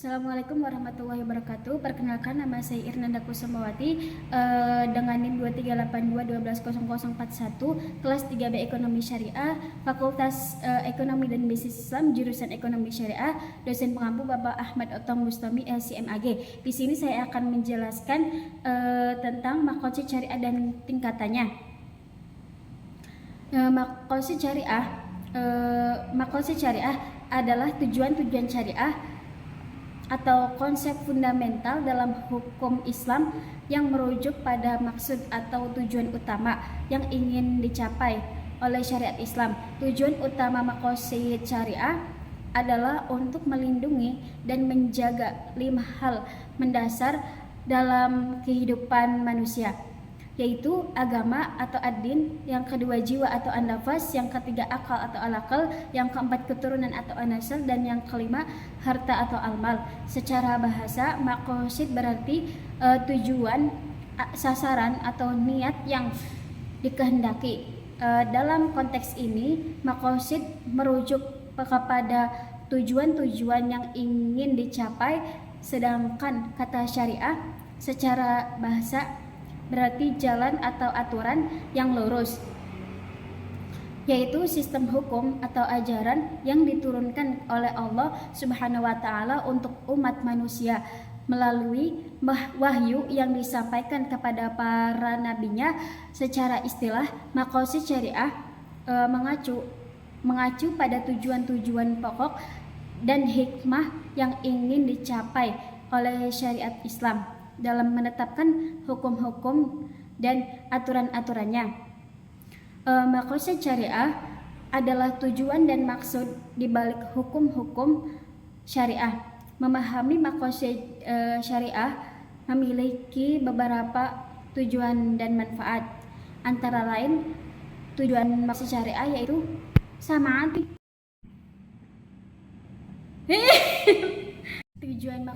Assalamualaikum warahmatullahi wabarakatuh. Perkenalkan, nama saya Irnanda Kusumawati dengan NIM 2382120041, kelas 3B Ekonomi Syariah, Fakultas Ekonomi dan Bisnis Islam, jurusan Ekonomi Syariah, dosen pengampu Bapak Ahmad Otong Bustami, LCMAG. Di sini saya akan menjelaskan tentang maqasid syariah dan tingkatannya. Maqasid syariah adalah tujuan-tujuan syariah atau konsep fundamental dalam hukum Islam yang merujuk pada maksud atau tujuan utama yang ingin dicapai oleh syariat Islam. Tujuan utama maqasid syariah adalah untuk melindungi dan menjaga 5 hal mendasar dalam kehidupan manusia, yaitu agama atau ad-din, yang kedua jiwa atau an-nafas, yang ketiga akal atau al-aqal, yang keempat keturunan atau an-nasl, dan yang kelima harta atau al-mal. Secara bahasa, maqasid berarti tujuan, sasaran atau niat yang dikehendaki. Dalam konteks ini, maqasid merujuk kepada tujuan-tujuan yang ingin dicapai, sedangkan kata syariah secara bahasa berarti jalan atau aturan yang lurus, yaitu sistem hukum atau ajaran yang diturunkan oleh Allah Subhanahu wa Ta'ala untuk umat manusia melalui wahyu yang disampaikan kepada para nabinya. Secara istilah, maqasid syariah mengacu pada tujuan-tujuan pokok dan hikmah yang ingin dicapai oleh syariat Islam dalam menetapkan hukum-hukum dan aturan-aturannya. Maqasid syariah adalah tujuan dan maksud di balik hukum-hukum syariah. Memahami maqasid syariah memiliki beberapa tujuan dan manfaat. Antara lain, tujuan maqasid syariah yaitu Tujuan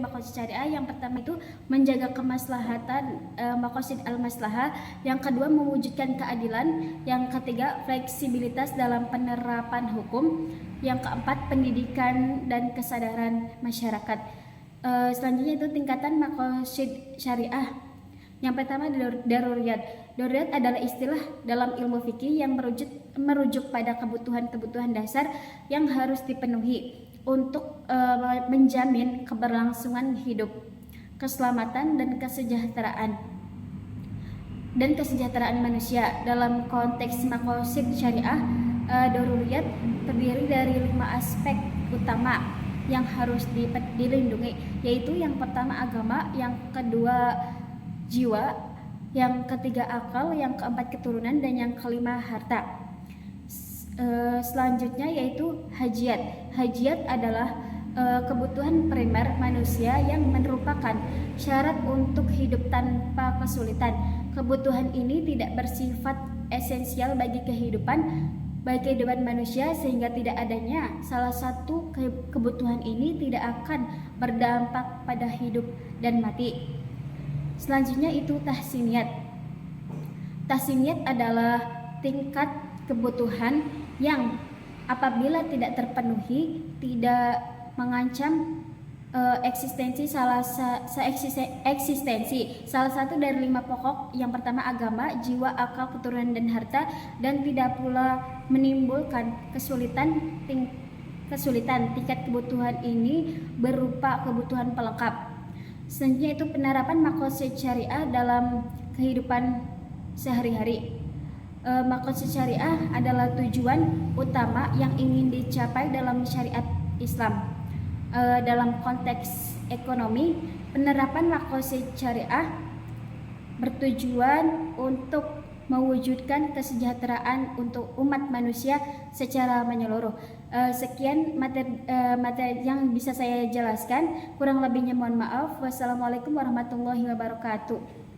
maqasid syariah yang pertama itu menjaga kemaslahatan, maqasid al-maslahah, yang kedua mewujudkan keadilan, yang ketiga fleksibilitas dalam penerapan hukum, yang keempat pendidikan dan kesadaran masyarakat. Selanjutnya itu tingkatan maqasid syariah. Yang pertama daruriyat. Daruriyat adalah istilah dalam ilmu fikih yang merujuk pada kebutuhan-kebutuhan dasar yang harus dipenuhi untuk menjamin keberlangsungan hidup, keselamatan dan kesejahteraan manusia. Dalam konteks maqasid syariah, daruriyat terdiri dari 5 aspek utama yang harus dilindungi, yaitu yang pertama agama, yang kedua jiwa, yang ketiga akal, yang keempat keturunan, dan yang kelima harta. Selanjutnya yaitu hajiat. Hajiat adalah kebutuhan primer manusia yang merupakan syarat untuk hidup tanpa kesulitan. Kebutuhan ini tidak bersifat esensial bagi kehidupan manusia, sehingga tidak adanya salah satu kebutuhan ini tidak akan berdampak pada hidup dan mati. Selanjutnya itu tahsiniyat. Tahsiniyat adalah tingkat kebutuhan yang apabila tidak terpenuhi tidak mengancam eksistensi salah satu dari 5 pokok. Yang pertama agama, jiwa, akal, keturunan, dan harta, dan tidak pula menimbulkan kesulitan. Tingkat kebutuhan ini berupa kebutuhan pelengkap. Selanjutnya itu penerapan maqasid syariah dalam kehidupan sehari-hari. Maqasid syariah adalah tujuan utama yang ingin dicapai dalam syariat Islam. Dalam konteks ekonomi, penerapan maqasid syariah bertujuan untuk mewujudkan kesejahteraan untuk umat manusia secara menyeluruh. Sekian materi yang bisa saya jelaskan. Kurang lebihnya mohon maaf. Wassalamualaikum warahmatullahi wabarakatuh.